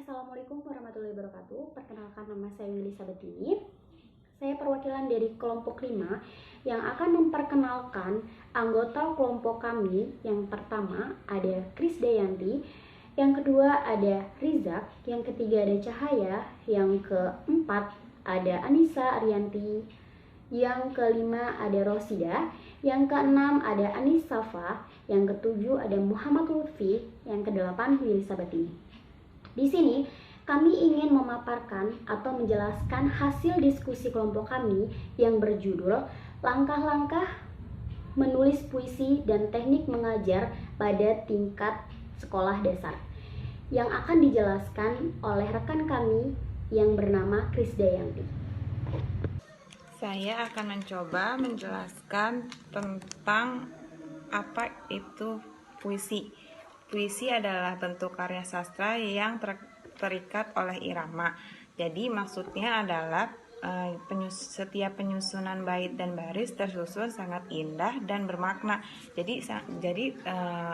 Assalamualaikum warahmatullahi wabarakatuh. Perkenalkan, nama saya Yuli Sabatini. Saya perwakilan dari kelompok 5 yang akan memperkenalkan anggota kelompok kami. Yang pertama ada Krisdayanti, yang kedua ada Rizak, yang ketiga ada Cahaya, yang keempat ada Anissa Arianti, yang kelima ada Rosida, yang keenam ada Anis Safa, yang ketujuh ada Muhammad Lutfi, yang kedelapan Yuli Sabatini. Di sini kami ingin memaparkan atau menjelaskan hasil diskusi kelompok kami yang berjudul Langkah-langkah menulis puisi dan teknik mengajar pada tingkat sekolah dasar, yang akan dijelaskan oleh rekan kami yang bernama Krisdayanti. Saya akan mencoba menjelaskan tentang apa itu puisi. Puisi adalah bentuk karya sastra yang terikat oleh irama. Jadi maksudnya adalah setiap penyusunan bait dan baris tersusun sangat indah dan bermakna. Jadi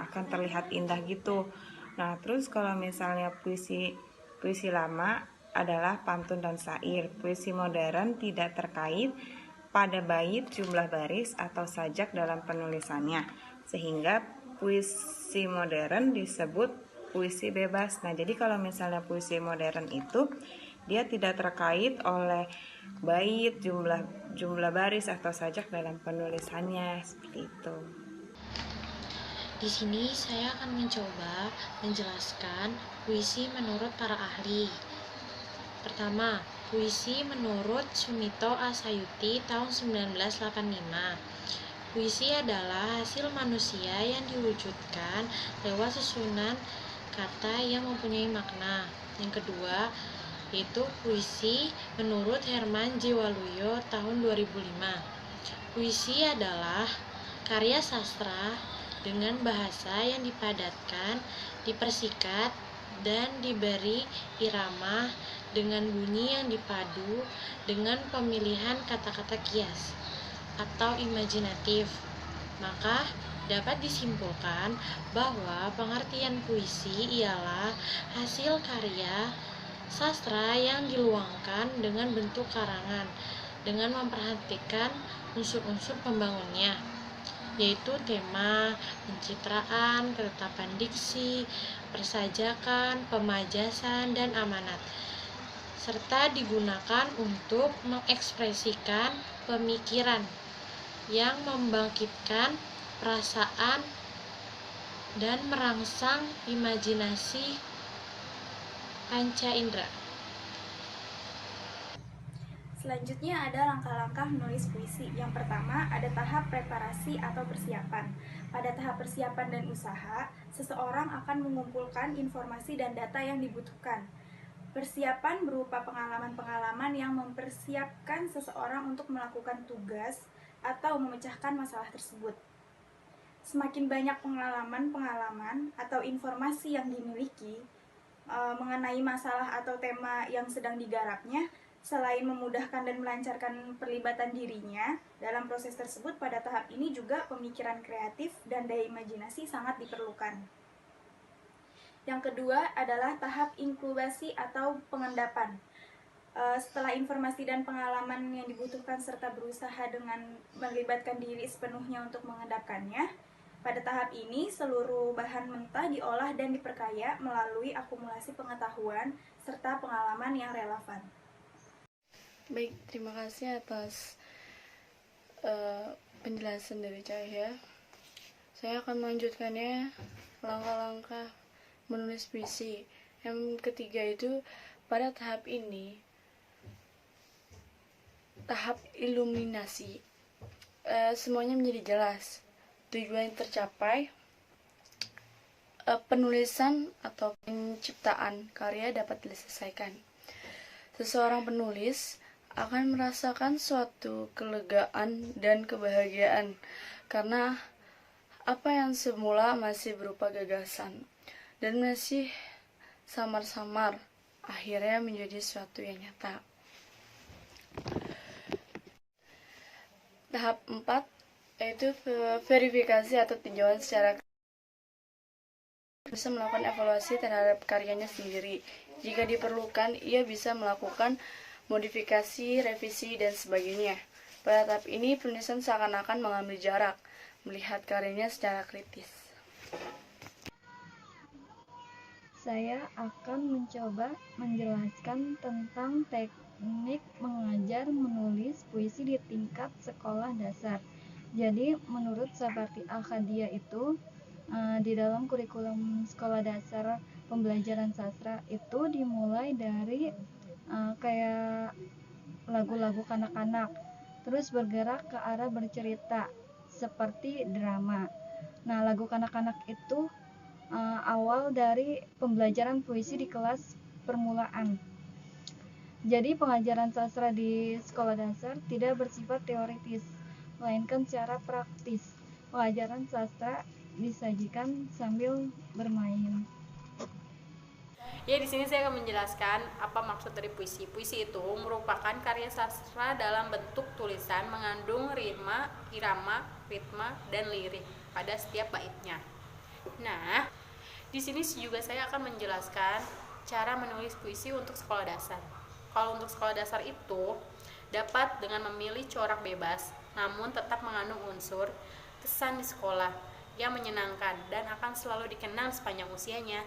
akan terlihat indah gitu. Nah, terus kalau misalnya puisi lama adalah pantun dan syair. Puisi modern tidak terkait pada bait, jumlah baris, atau sajak dalam penulisannya, sehingga puisi modern disebut puisi bebas. Nah, jadi kalau misalnya puisi modern itu dia tidak terkait oleh bait, jumlah baris atau sajak dalam penulisannya, seperti itu. Di sini saya akan mencoba menjelaskan puisi menurut para ahli. Pertama, puisi menurut Sumito Asayuti tahun 1985. Puisi adalah hasil manusia yang diwujudkan lewat susunan kata yang mempunyai makna. Yang kedua, yaitu puisi menurut Herman J. Waluyo tahun 2005. Puisi adalah karya sastra dengan bahasa yang dipadatkan, dipersikat, dan diberi irama dengan bunyi yang dipadu dengan pemilihan kata-kata kias atau imajinatif. Maka dapat disimpulkan bahwa pengertian puisi ialah hasil karya sastra yang diluangkan dengan bentuk karangan dengan memperhatikan unsur-unsur pembangunnya, yaitu tema, pencitraan, ketetapan diksi, persajakan, pemajasan, dan amanat, serta digunakan untuk mengekspresikan pemikiran yang membangkitkan perasaan dan merangsang imajinasi panca indera. Selanjutnya ada langkah-langkah menulis puisi. Yang pertama ada tahap preparasi atau persiapan. Pada tahap persiapan dan usaha, seseorang akan mengumpulkan informasi dan data yang dibutuhkan. Persiapan berupa pengalaman-pengalaman yang mempersiapkan seseorang untuk melakukan tugas atau memecahkan masalah tersebut. Semakin banyak pengalaman-pengalaman atau informasi yang dimiliki mengenai masalah atau tema yang sedang digarapnya, selain memudahkan dan melancarkan perlibatan dirinya dalam proses tersebut, pada tahap ini juga pemikiran kreatif dan daya imajinasi sangat diperlukan. Yang kedua adalah tahap inkubasi atau pengendapan. Setelah informasi dan pengalaman yang dibutuhkan serta berusaha dengan melibatkan diri sepenuhnya untuk mengendapkannya, pada tahap ini seluruh bahan mentah diolah dan diperkaya melalui akumulasi pengetahuan serta pengalaman yang relevan. Baik, terima kasih atas penjelasan dari Cahaya. Saya akan melanjutkannya, langkah-langkah menulis puisi. Yang ketiga itu pada tahap ini tahap iluminasi. Semuanya menjadi jelas, tujuan yang tercapai, penulisan atau penciptaan karya dapat diselesaikan. Seseorang penulis akan merasakan suatu kelegaan dan kebahagiaan karena apa yang semula masih berupa gagasan dan masih samar-samar akhirnya menjadi sesuatu yang nyata. Tahap 4 yaitu verifikasi atau tinjauan secara bisa melakukan evaluasi terhadap karyanya sendiri. Jika diperlukan, ia bisa melakukan modifikasi, revisi, dan sebagainya. Pada tahap ini, penulisan seakan-akan mengambil jarak, melihat karyanya secara kritis. Saya akan mencoba menjelaskan tentang teknik mengajar menulis puisi di tingkat sekolah dasar. Jadi, menurut Sapardi Al-Khadia itu, di dalam kurikulum sekolah dasar pembelajaran sastra itu dimulai dari kayak lagu-lagu kanak-kanak, terus bergerak ke arah bercerita seperti drama. Nah, lagu kanak-kanak itu awal dari pembelajaran puisi di kelas permulaan. Jadi pengajaran sastra di sekolah dasar tidak bersifat teoritis, melainkan secara praktis. Pengajaran sastra disajikan sambil bermain. Ya, di sini saya akan menjelaskan apa maksud dari puisi. Puisi itu merupakan karya sastra dalam bentuk tulisan mengandung rima, irama, ritma, dan lirik pada setiap baitnya. Nah, di sini juga saya akan menjelaskan cara menulis puisi untuk sekolah dasar. Kalau untuk sekolah dasar itu dapat dengan memilih corak bebas, namun tetap mengandung unsur kesan di sekolah yang menyenangkan dan akan selalu dikenang sepanjang usianya.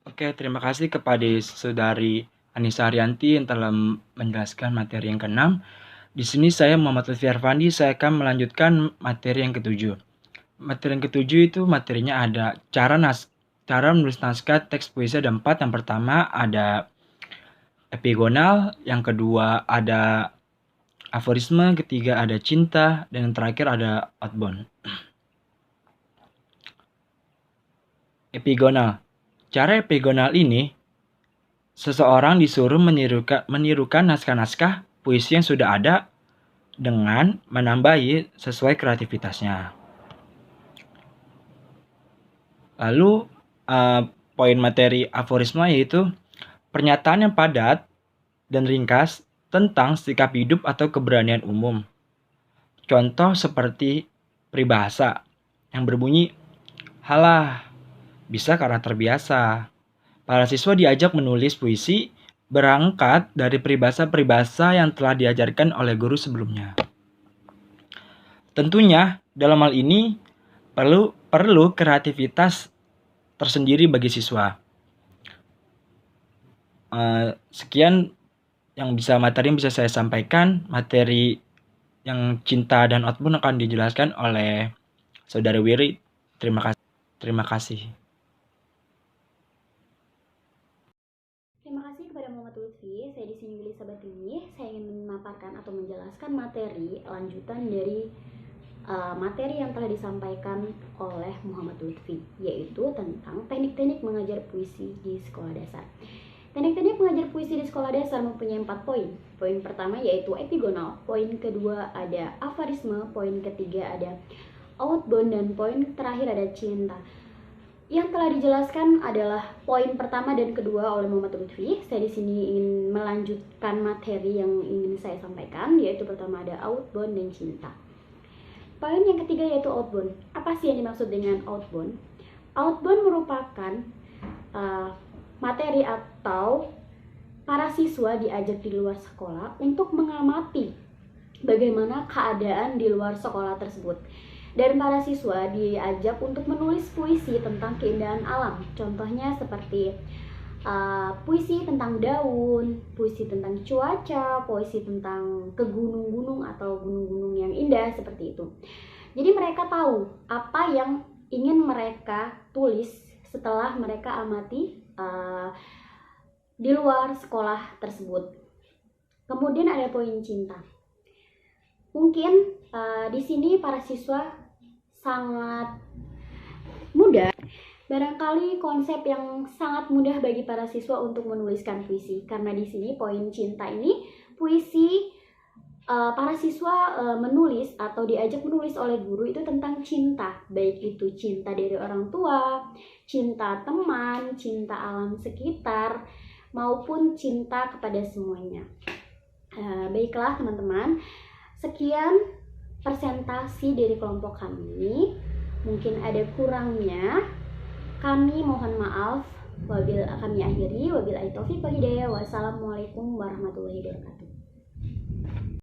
Oke, terima kasih kepada Saudari Anissa Haryanti yang telah menjelaskan materi yang ke-6. Di sini saya Muhammad Lutfi Arfandi, saya akan melanjutkan materi yang ke-7. Materi yang ke-7 itu materinya ada cara menulis naskah teks puisi ada 4. Yang pertama ada epigonal, yang kedua ada aforisme, ketiga ada cinta, dan yang terakhir ada outbound. Epigonal. Cara epigonal ini, seseorang disuruh menirukan naskah-naskah puisi yang sudah ada dengan menambahi sesuai kreativitasnya. Lalu, poin materi aforisme yaitu pernyataan yang padat dan ringkas tentang sikap hidup atau keberanian umum. Contoh seperti peribahasa yang berbunyi, "Halah, bisa karena terbiasa." Para siswa diajak menulis puisi berangkat dari peribahasa-peribahasa yang telah diajarkan oleh guru sebelumnya. Tentunya dalam hal ini perlu kreativitas tersendiri bagi siswa. Sekian materi yang bisa saya sampaikan. Materi yang cinta dan outbound akan dijelaskan oleh Saudara Wiri. Terima kasih. Terima kasih kepada Muhammad Lutfi. Saya di sini Willy Sabatini. Saya ingin memaparkan atau menjelaskan materi lanjutan dari materi yang telah disampaikan oleh Muhammad Lutfi, yaitu tentang teknik-teknik mengajar puisi di sekolah dasar. Teknik-teknik mengajar puisi di sekolah dasar mempunyai 4 poin. Poin pertama yaitu epigonal, poin kedua ada aforisme, poin ketiga ada outbound, dan poin terakhir ada cinta. Yang telah dijelaskan adalah poin pertama dan kedua oleh Muhammad Lutfi. Saya di sini ingin melanjutkan materi yang ingin saya sampaikan, yaitu pertama ada outbound dan cinta. Poin yang ketiga yaitu outbound. Apa sih yang dimaksud dengan outbound? Outbound merupakan materi atau para siswa diajak di luar sekolah untuk mengamati bagaimana keadaan di luar sekolah tersebut. Dan para siswa diajak untuk menulis puisi tentang keindahan alam. Contohnya seperti puisi tentang daun, puisi tentang cuaca, puisi tentang ke gunung-gunung atau gunung-gunung yang indah, seperti itu. Jadi mereka tahu apa yang ingin mereka tulis setelah mereka amati di luar sekolah tersebut. Kemudian ada poin cinta. Mungkin di sini para siswa sangat mudah. Barangkali konsep yang sangat mudah bagi para siswa untuk menuliskan puisi, karena di sini poin cinta ini puisi para siswa menulis atau diajak menulis oleh guru itu tentang cinta, baik itu cinta dari orang tua, cinta teman, cinta alam sekitar, maupun cinta kepada semuanya. Baiklah teman-teman, sekian presentasi dari kelompok kami. Mungkin ada kurangnya, Kami mohon maaf. Kami akhiri. Wabillahi taufiq wal hidayah. Wassalamualaikum warahmatullahi wabarakatuh.